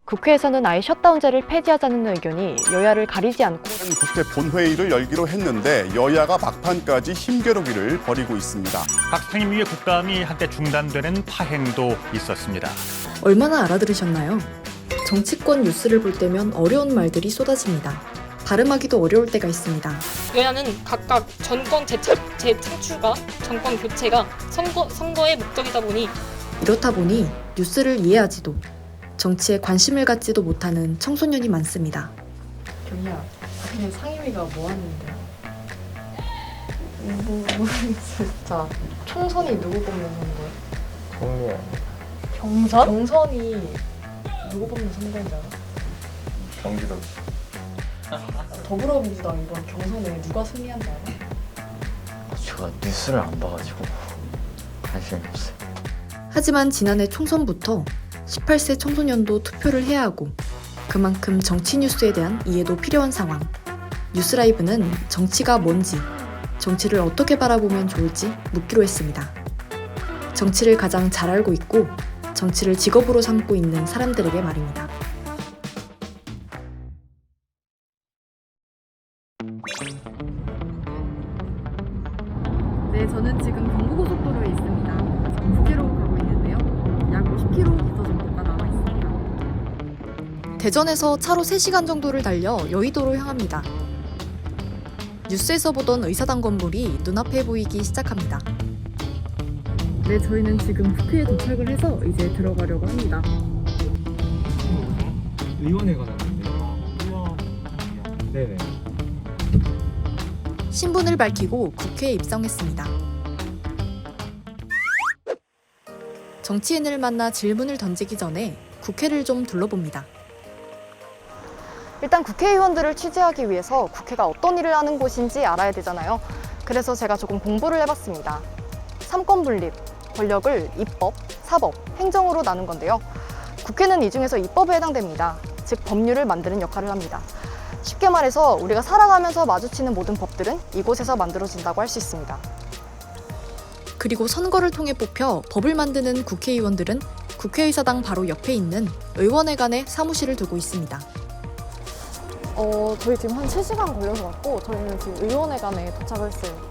국회에서는 아예 셧다운제를 폐지하자는 의견이 여야를 가리지 않고 국회 본회의를 열기로 했는데 여야가 막판까지 힘겨루기를 벌이고 있습니다. 각 상임위의 국감이 한때 중단되는 파행도 있었습니다. 얼마나 알아들으셨나요? 정치권 뉴스를 볼 때면 어려운 말들이 쏟아집니다. 발음하기도 어려울 때가 있습니다. 여야는 각각 정권 재창출과 정권 교체가 선거의 목적이다 보니 이렇다 보니 뉴스를 이해하지도 정치에 관심을 갖지도 못하는 청소년이 많습니다. 경희야, 그냥 상임위가 뭐 하는데? 자, 총선이 누구 뽑는 선거야? 경선? 경선이 누구 뽑는 선거인지 알아? 경기도. 더불어민주당 이번 경선에 누가 승리한지 알아? 제가 뉴스를 안 봐가지고 관심이 없어요. 하지만 지난해 총선부터 18세 청소년도 투표를 해야 하고 그만큼 정치 뉴스에 대한 이해도 필요한 상황. 뉴스라이브는 정치가 뭔지, 정치를 어떻게 바라보면 좋을지 묻기로 했습니다. 정치를 가장 잘 알고 있고 정치를 직업으로 삼고 있는 사람들에게 말입니다. 네, 저는 지금 경부고속도로에 있습니다. 부계로 가고 있는데요. 약 50km 정도가 남아 있습니다. 대전에서 차로 3시간 정도를 달려 여의도로 향합니다. 뉴스에서 보던 의사당 건물이 눈앞에 보이기 시작합니다. 네, 저희는 지금 국회에 도착을 해서 이제 들어가려고 합니다. 의원회가 나왔는데. 네네. 신분을 밝히고 국회에 입성했습니다. 정치인을 만나 질문을 던지기 전에 국회를 좀 둘러봅니다. 일단 국회의원들을 취재하기 위해서 국회가 어떤 일을 하는 곳인지 알아야 되잖아요. 그래서 제가 조금 공부를 해봤습니다. 삼권 분립, 권력을 입법, 사법, 행정으로 나눈 건데요. 국회는 이 중에서 입법에 해당됩니다. 즉 법률을 만드는 역할을 합니다. 쉽게 말해서 우리가 살아가면서 마주치는 모든 법들은 이곳에서 만들어진다고 할 수 있습니다. 그리고 선거를 통해 뽑혀 법을 만드는 국회의원들은 국회의사당 바로 옆에 있는 의원회관에 사무실을 두고 있습니다. 저희 지금 한 3시간 걸려서 왔고 저희는 지금 의원회관에 도착을 했어요.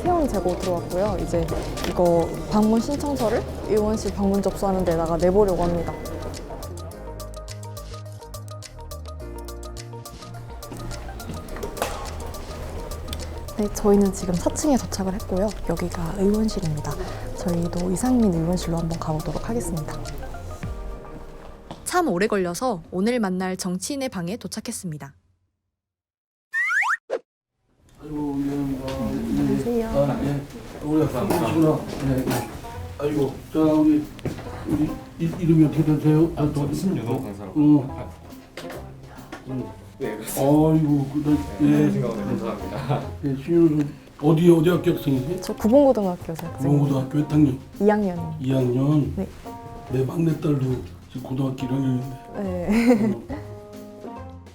체온 재고 들어왔고요. 이제 이거 방문 신청서를 의원실 방문 접수하는 데다가 내보려고 합니다. 네, 저희는 지금 4층에 도착을 했고요. 여기가 의원실입니다. 저희도 이상민 의원실로 한번 가보도록 하겠습니다. 참 오래 걸려서 오늘 만날 정치인의 방에 도착했습니다. 아이고 미안합니다. 안녕하세요. 아, 예. 우리 학생이시구나. 네, 네. 아이고, 자 우리 이름이 어떻게 되세요? 저 신윤호 강사라고. 네, 아이고, 예. 감사합니다. 예, 신윤호 어디 학교 학생이세요? 저 구봉고등학교 재학생입니다. 구봉고등학교 몇 학년? 2학년이요. 2학년. 네. 내 막내딸도 지금 고등학교 1학년인데. 네.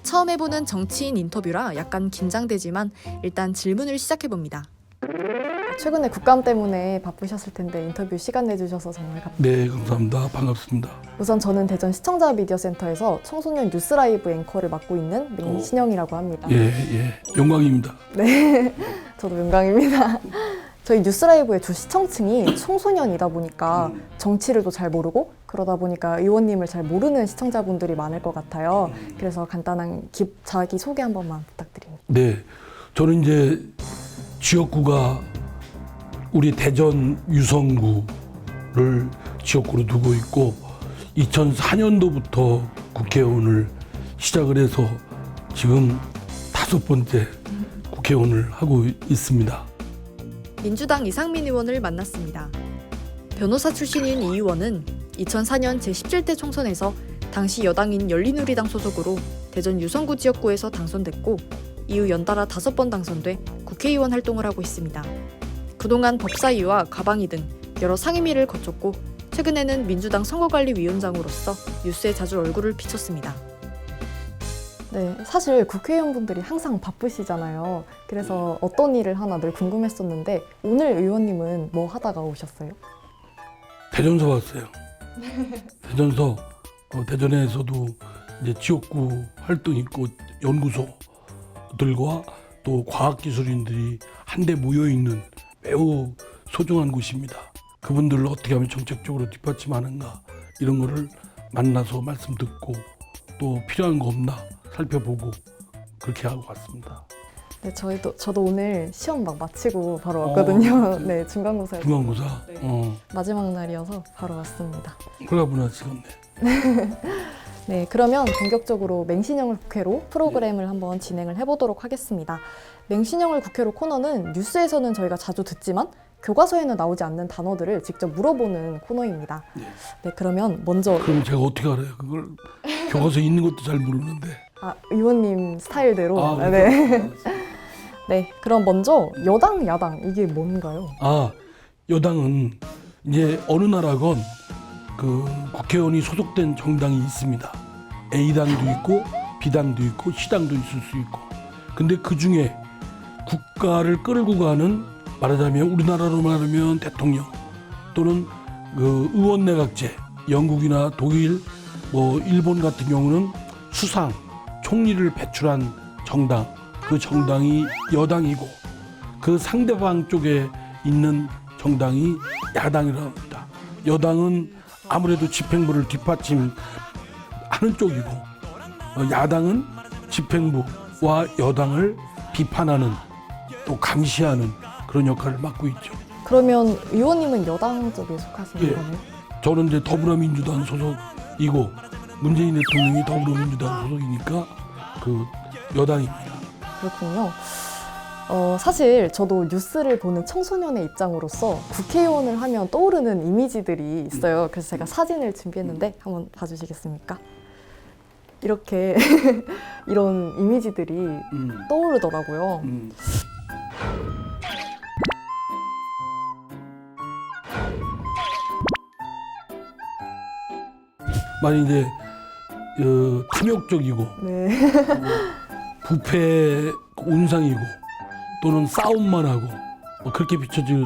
처음 해보는 정치인 인터뷰라 약간 긴장되지만 일단 질문을 시작해봅니다. 최근에 국감 때문에 바쁘셨을 텐데 인터뷰 시간 내주셔서 정말 네, 감사합니다. 반갑습니다. 우선 저는 대전 시청자 미디어 센터에서 청소년 뉴스 라이브 앵커를 맡고 있는 민신영이라고 합니다. 예, 예, 영광입니다. 네, 저도 영광입니다. 저희 뉴스 라이브의 주 시청층이 청소년이다 보니까 정치를 또 잘 모르고 그러다 보니까 의원님을 잘 모르는 시청자분들이 많을 것 같아요. 그래서 간단한 자기 소개 한 번만 부탁드립니다. 네, 저는 이제 지역구가 우리 대전 유성구를 지역구로 두고 있고 2004년도부터 국회의원을 시작을 해서 지금 5번째 국회의원을 하고 있습니다. 민주당 이상민 의원을 만났습니다. 변호사 출신인 이 의원은 2004년 제17대 총선에서 당시 여당인 열린우리당 소속으로 대전 유성구 지역구에서 당선됐고 이후 연달아 5번 당선돼 국회의원 활동을 하고 있습니다. 그동안 법사위와 가방위 등 여러 상임위를 거쳤고 최근에는 민주당 선거관리위원장으로서 뉴스에 자주 얼굴을 비췄습니다. 네, 사실 국회의원분들이 항상 바쁘시잖아요. 그래서 어떤 일을 하나 늘 궁금했었는데 오늘 의원님은 뭐 하다가 오셨어요? 대전서 왔어요. 대전서 대전에서도 이제 지역구 활동 있고 연구소들과 또 과학기술인들이 한데 모여 있는 매우 소중한 곳입니다. 그분들을 어떻게 하면 정책적으로 뒷받침하는가 이런 거를 만나서 말씀 듣고 또 필요한 거 없나 살펴보고 그렇게 하고 왔습니다. 네, 저도 오늘 시험 막 마치고 바로 왔거든요. 네, 중간고사 중간고사. 마지막 날이어서 바로 왔습니다. 홀가분하 찍었네. 네, 그러면 본격적으로 맹신형을 국회로 프로그램을 한번 진행을 해보도록 하겠습니다. 맹신형을 국회로 코너는 뉴스에서는 저희가 자주 듣지만 교과서에는 나오지 않는 단어들을 직접 물어보는 코너입니다. 네, 그러면 먼저 그럼 제가 어떻게 알아요? 그걸 교과서에 있는 것도 잘 모르는데. 의원님 스타일대로. 아, 네. 네, 그럼 먼저 여당, 야당 이게 뭔가요? 여당은 이제 어느 나라건 그 국회의원이 소속된 정당이 있습니다. A당도 있고 B당도 있고 C당도 있을 수 있고. 근데 그 중에 국가를 끌고 가는 말하자면 우리나라로 말하면 대통령 또는 그 의원내각제, 영국이나 독일, 일본 같은 경우는 수상, 총리를 배출한 정당, 그 정당이 여당이고 그 상대방 쪽에 있는 정당이 야당이라고 합니다. 여당은 아무래도 집행부를 뒷받침하는 쪽이고 야당은 집행부와 여당을 비판하는 또 감시하는 그런 역할을 맡고 있죠. 그러면 의원님은 여당 쪽에 속하시는 예. 거네요? 저는 이제 더불어민주당 소속이고 문재인 대통령이 더불어민주당 소속이니까 그 여당입니다. 그렇군요. 사실 저도 뉴스를 보는 청소년의 입장으로서 국회의원을 하면 떠오르는 이미지들이 있어요. 그래서 제가 사진을 준비했는데 한번 봐주시겠습니까? 이렇게 이런 이미지들이 떠오르더라고요. 많이 이제 탐욕적이고 네. 부패 온상이고 또는 싸움만 하고 그렇게 비춰진다는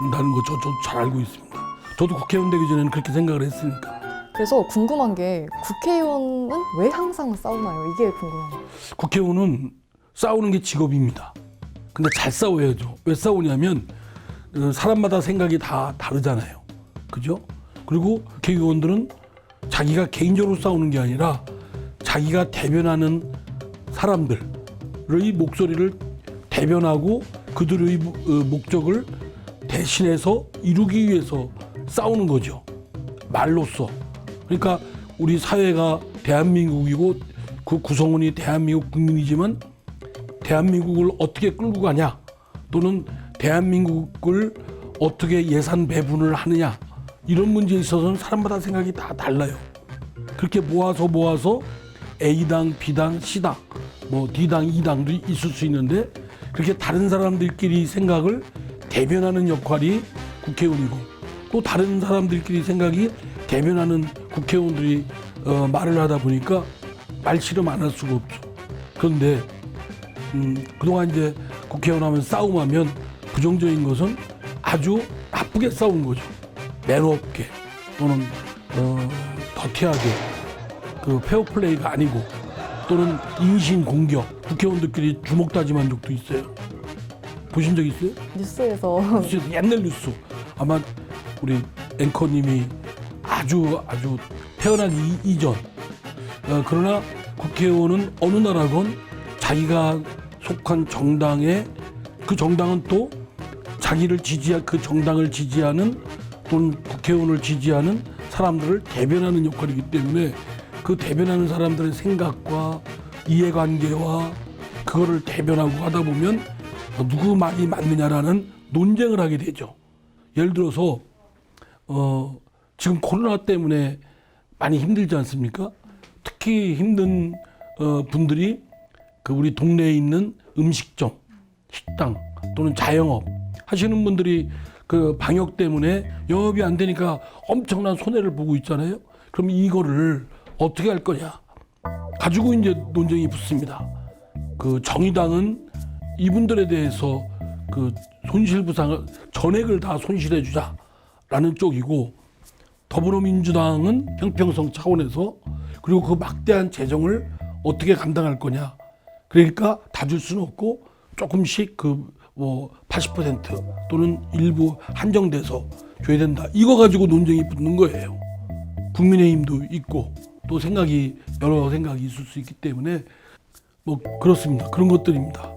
거 저도 잘 알고 있습니다. 저도 국회의원 되기 전에는 그렇게 생각을 했으니까. 그래서 궁금한 게 국회의원은 왜 항상 싸우나요? 이게 궁금해요. 국회의원은 싸우는 게 직업입니다. 근데 잘 싸워야죠. 왜 싸우냐면 사람마다 생각이 다 다르잖아요. 그죠? 그리고 국회의원들은 자기가 개인적으로 싸우는 게 아니라 자기가 대변하는 사람들의 목소리를 대변하고 그들의 목적을 대신해서 이루기 위해서 싸우는 거죠. 말로써. 그러니까 우리 사회가 대한민국이고 그 구성원이 대한민국 국민이지만 대한민국을 어떻게 끌고 가냐 또는 대한민국을 어떻게 예산 배분을 하느냐 이런 문제에 있어서는 사람마다 생각이 다 달라요. 그렇게 모아서 A당, B당, C당, D당, E당도 있을 수 있는데 그렇게 다른 사람들끼리 생각을 대변하는 역할이 국회의원이고 또 다른 사람들끼리 생각이 대변하는 국회의원들이 말을 하다 보니까 말씨름 안 할 수가 없죠. 그런데 그동안 이제 국회의원 하면 싸움하면 부정적인 것은 아주 나쁘게 싸운 거죠. 매너없게 또는 더티하게 그 페어플레이가 아니고 또는 인신공격 국회의원들끼리 주먹다짐한 적도 있어요. 보신 적 있어요? 뉴스에서 옛날 뉴스 아마 우리 앵커님이 아주 태어나기 이전 그러나 국회의원은 어느 나라건 자기가 속한 정당에 그 정당은 또 자기를 지지한 그 정당을 지지하는 또는 국회의원을 지지하는 사람들을 대변하는 역할이기 때문에 그 대변하는 사람들의 생각과 이해관계와 그거를 대변하고 하다 보면 누구 말이 맞느냐라는 논쟁을 하게 되죠. 예를 들어서 지금 코로나 때문에 많이 힘들지 않습니까? 특히 힘든 분들이 그 우리 동네에 있는 음식점, 식당 또는 자영업 하시는 분들이 그 방역 때문에 영업이 안 되니까 엄청난 손해를 보고 있잖아요. 그럼 이거를 어떻게 할 거냐 가지고 이제 논쟁이 붙습니다. 그 정의당은 이분들에 대해서 그 손실부상을 전액을 다 손실해 주자라는 쪽이고 더불어민주당은 형평성 차원에서 그리고 그 막대한 재정을 어떻게 감당할 거냐. 그러니까 다 줄 수는 없고 조금씩 뭐 80% 또는 일부 한정돼서 줘야 된다. 이거 가지고 논쟁이 붙는 거예요. 국민의힘도 있고 또 여러 생각이 있을 수 있기 때문에 뭐 그렇습니다. 그런 것들입니다.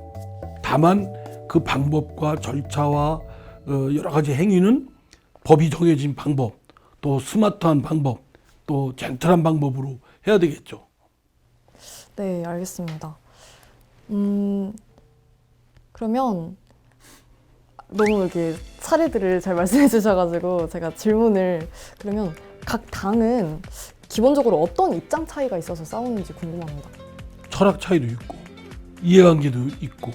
다만 그 방법과 절차와 여러 가지 행위는 법이 정해진 방법, 또 스마트한 방법, 또 젠틀한 방법으로 해야 되겠죠. 네, 알겠습니다. 그러면 너무 이렇게 사례들을 잘 말씀해 주셔가지고 제가 질문을 그러면 각 당은 기본적으로 어떤 입장 차이가 있어서 싸우는지 궁금합니다. 철학 차이도 있고 이해관계도 있고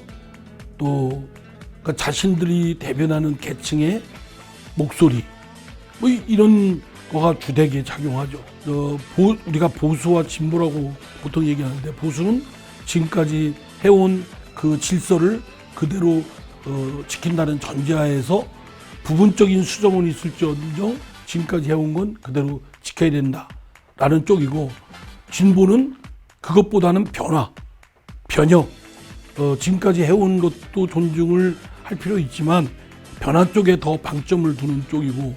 또 그러니까 자신들이 대변하는 계층의 목소리 뭐 이런 거가 주되게 작용하죠. 우리가 보수와 진보라고 보통 얘기하는데 보수는 지금까지 해온 그 질서를 그대로 지킨다는 전제하에서 부분적인 수정은 있을지언정 지금까지 해온 건 그대로 지켜야 된다라는 쪽이고 진보는 그것보다는 변혁 지금까지 해온 것도 존중을 할 필요 있지만 변화 쪽에 더 방점을 두는 쪽이고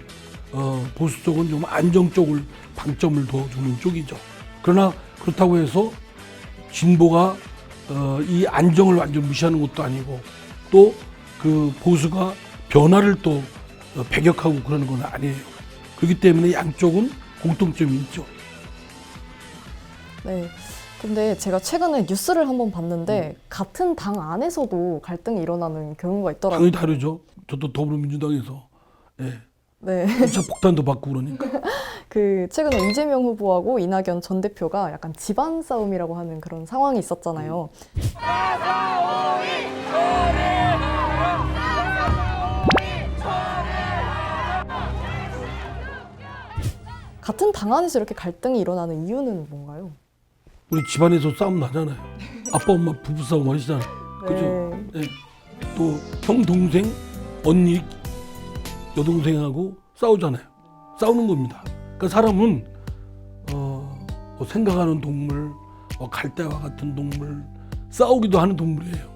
보수 쪽은 좀 안정 쪽을 방점을 더 두는 쪽이죠. 그러나 그렇다고 해서 진보가 이 안정을 완전 무시하는 것도 아니고 또 그 보수가 변화를 또 배격하고 그러는 건 아니에요. 그렇기 때문에 양쪽은 공통점이 있죠. 네. 근데 제가 최근에 뉴스를 한번 봤는데 같은 당 안에서도 갈등이 일어나는 경우가 있더라고요. 당연히 다르죠. 저도 더불어민주당에서 네. 2차 폭탄도 받고 그러니까. 그 최근에 이재명 후보하고 이낙연 전 대표가 약간 집안 싸움이라고 하는 그런 상황이 있었잖아요. 같은 당 안에서 이렇게 갈등이 일어나는 이유는 뭔가요? 우리 집안에서 싸움 나잖아요. 아빠 엄마 부부 싸움 하시잖아요. 그죠? 네. 또 형 동생 언니 여동생하고 싸우잖아요. 싸우는 겁니다. 그러니까 사람은 뭐 생각하는 동물, 갈대와 같은 동물, 싸우기도 하는 동물이에요.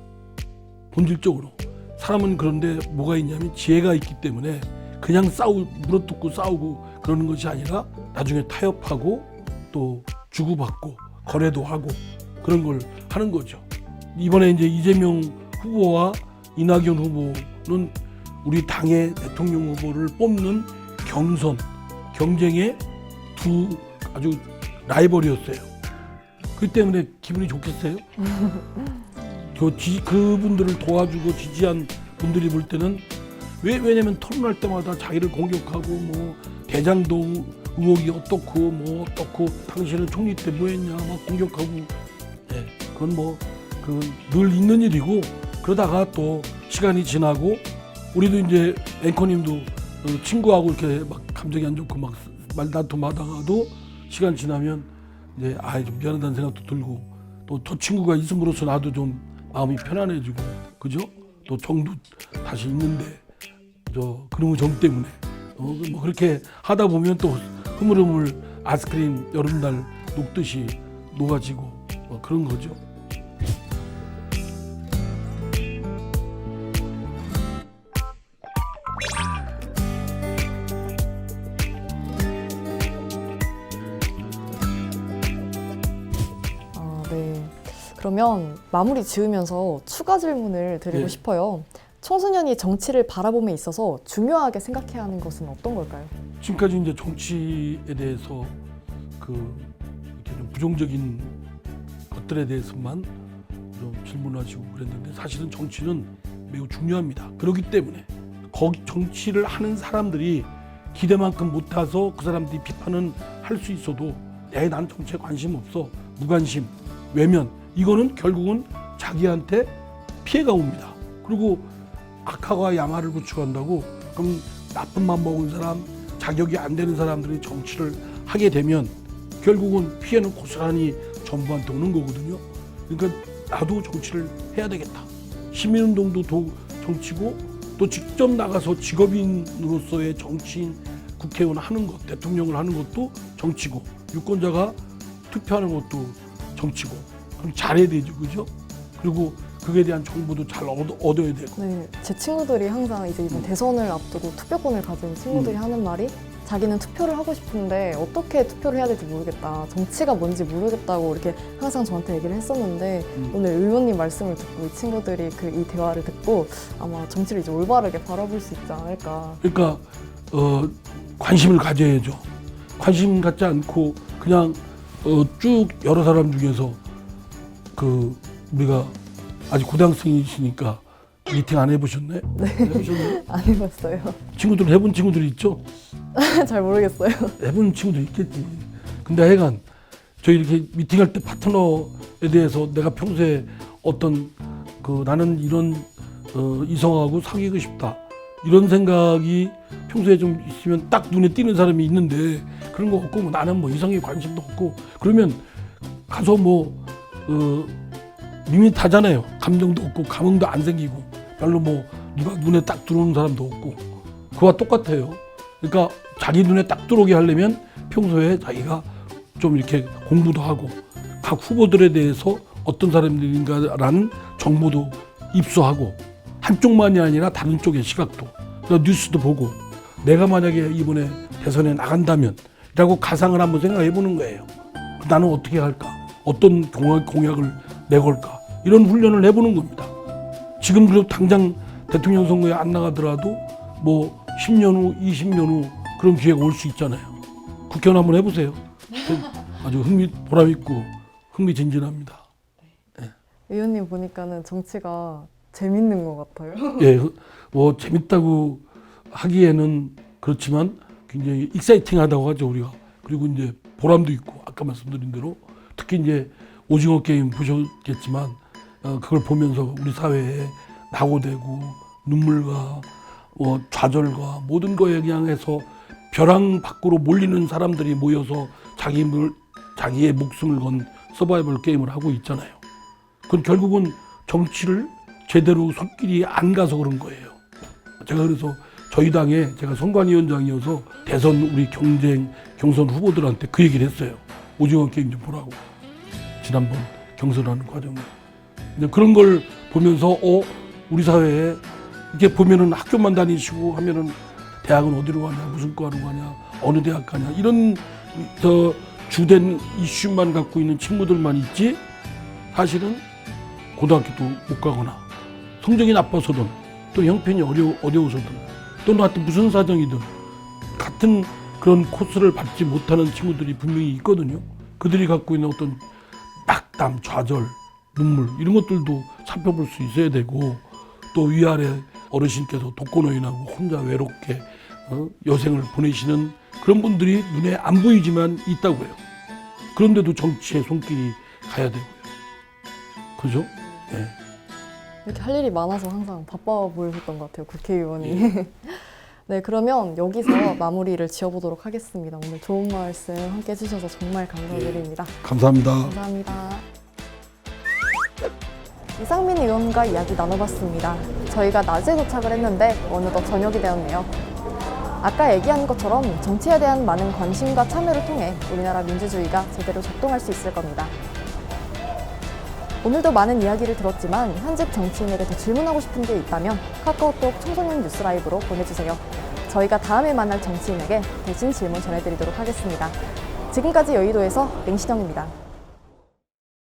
본질적으로 사람은 그런데 뭐가 있냐면 지혜가 있기 때문에 그냥 물어뜯고 싸우고 그러는 것이 아니라 나중에 타협하고 또 주고받고 거래도 하고 그런 걸 하는 거죠. 이번에 이제 이재명 후보와 이낙연 후보는 우리 당의 대통령 후보를 뽑는 경쟁의 두 아주 라이벌이었어요. 그 때문에 기분이 좋겠어요? 그분들을 도와주고 지지한 분들이 볼 때는 왜냐면 토론할 때마다 자기를 공격하고 뭐 대장동 의혹이 어떻고 당신은 총리 때 뭐했냐 막 공격하고 그건 늘 있는 일이고 그러다가 또 시간이 지나고 우리도 이제 앵커님도 친구하고 이렇게 막 감정이 안 좋고 막 말다툼하다가도 시간 지나면 이제 좀 미안하다는 생각도 들고 또 저 친구가 있음으로써 나도 좀 마음이 편안해지고 그죠? 또 정도 다시 있는데 그놈의 정 때문에 뭐 그렇게 하다 보면 또 흐물흐물 아이스크림 여름날 녹듯이 녹아지고 그런 거죠. 네. 그러면 마무리 지으면서 추가 질문을 드리고 네. 싶어요. 청소년이 정치를 바라봄에 있어서 중요하게 생각해야 하는 것은 어떤 걸까요? 지금까지 이제 정치에 대해서 이렇게 좀 부정적인 것들에 대해서만 좀 질문하시고 그랬는데 사실은 정치는 매우 중요합니다. 그렇기 때문에 정치를 하는 사람들이 기대만큼 못해서 그 사람들이 비판은 할 수 있어도 난 정치에 관심 없어 무관심 외면 이거는 결국은 자기한테 피해가 옵니다. 그리고 악화와 양화를 구축한다고 그럼 나쁜 맘 먹은 사람 자격이 안 되는 사람들이 정치를 하게 되면 결국은 피해는 고스란히 정부한테 오는 거거든요. 그러니까 나도 정치를 해야 되겠다. 시민운동도 정치고 또 직접 나가서 직업인으로서의 정치인 국회의원 하는 것, 대통령을 하는 것도 정치고 유권자가 투표하는 것도 정치고 그럼 잘해야 되죠, 그죠? 그리고 그에 대한 정보도 잘 얻어야 되고. 네, 제 친구들이 항상 이제 이번 대선을 앞두고 투표권을 가진 친구들이 하는 말이 자기는 투표를 하고 싶은데 어떻게 투표를 해야 될지 모르겠다. 정치가 뭔지 모르겠다고 이렇게 항상 저한테 얘기를 했었는데 오늘 의원님 말씀을 듣고 이 친구들이 이 대화를 듣고 아마 정치를 이제 올바르게 바라볼 수 있지 않을까. 그러니까 관심을 가져야죠. 관심 갖지 않고 그냥 쭉 여러 사람 중에서 우리가 아직 고등학생이시니까 미팅 안 해보셨네? 네. 해보셨나요? 안 해봤어요. 친구들 해본 친구들이 있죠? 잘 모르겠어요. 해본 친구들 있겠지. 근데 하여간 저희 이렇게 미팅할 때 파트너에 대해서 내가 평소에 어떤 나는 이런 이성하고 사귀고 싶다 이런 생각이 평소에 좀 있으면 딱 눈에 띄는 사람이 있는데 그런 거 없고 나는 이성에 관심도 없고 그러면 가서 밋밋하잖아요. 감정도 없고 감흥도 안 생기고 별로 누가 눈에 딱 들어오는 사람도 없고 그와 똑같아요. 그러니까 자기 눈에 딱 들어오게 하려면 평소에 자기가 좀 이렇게 공부도 하고 각 후보들에 대해서 어떤 사람들인가라는 정보도 입수하고 한쪽만이 아니라 다른 쪽의 시각도 뉴스도 보고 내가 만약에 이번에 대선에 나간다면 라고 가상을 한번 생각해 보는 거예요. 나는 어떻게 할까? 어떤 공약을 내걸까? 이런 훈련을 해보는 겁니다. 지금 그래도 당장 대통령 선거에 안 나가더라도 10년 후, 20년 후 그런 기회가 올 수 있잖아요. 국회의원 한번 해보세요. 아주 보람 있고 흥미진진합니다. 의원님 보니까는 정치가 재밌는 것 같아요. 예, 재밌다고 하기에는 그렇지만 굉장히 익사이팅하다고 하죠 우리가. 그리고 이제 보람도 있고 아까 말씀드린 대로 특히 이제 오징어 게임 보셨겠지만 그걸 보면서 우리 사회에 낙오되고 눈물과 좌절과 모든 거에 그냥 해서 벼랑 밖으로 몰리는 사람들이 모여서 자기의 목숨을 건 서바이벌 게임을 하고 있잖아요. 그건 결국은 정치를 제대로 손길이 안 가서 그런 거예요. 제가 그래서 저희 당에 제가 선관위원장이어서 대선 우리 경선 후보들한테 그 얘기를 했어요. 오징어 게임 좀 보라고. 지난번 경선하는 과정에. 그런 걸 보면서 우리 사회에 이렇게 보면은 학교만 다니시고 하면은 대학은 어디로 가냐, 무슨 과로 가냐, 어느 대학 가냐 이런 주된 이슈만 갖고 있는 친구들만 있지 사실은 고등학교도 못 가거나 성적이 나빠서든 또 형편이 어려워서든 또는 하여튼 무슨 사정이든 같은 그런 코스를 밟지 못하는 친구들이 분명히 있거든요. 그들이 갖고 있는 어떤 낙담, 좌절, 눈물 이런 것들도 살펴볼 수 있어야 되고 또 위아래 어르신께서 독거노인하고 혼자 외롭게 여생을 보내시는 그런 분들이 눈에 안 보이지만 있다고요. 그런데도 정치에 손길이 가야 되고요. 그죠? 네. 이렇게 할 일이 많아서 항상 바빠 보이셨던 것 같아요, 국회의원이. 네, 그러면 여기서 마무리를 지어보도록 하겠습니다. 오늘 좋은 말씀 함께 해주셔서 정말 감사드립니다. 감사합니다. 감사합니다. 이상민 의원과 이야기 나눠봤습니다. 저희가 낮에 도착을 했는데 어느덧 저녁이 되었네요. 아까 얘기한 것처럼 정치에 대한 많은 관심과 참여를 통해 우리나라 민주주의가 제대로 작동할 수 있을 겁니다. 오늘도 많은 이야기를 들었지만 현직 정치인에게 더 질문하고 싶은 게 있다면 카카오톡 청소년 뉴스 라이브로 보내주세요. 저희가 다음에 만날 정치인에게 대신 질문 전해드리도록 하겠습니다. 지금까지 여의도에서 맹신영입니다.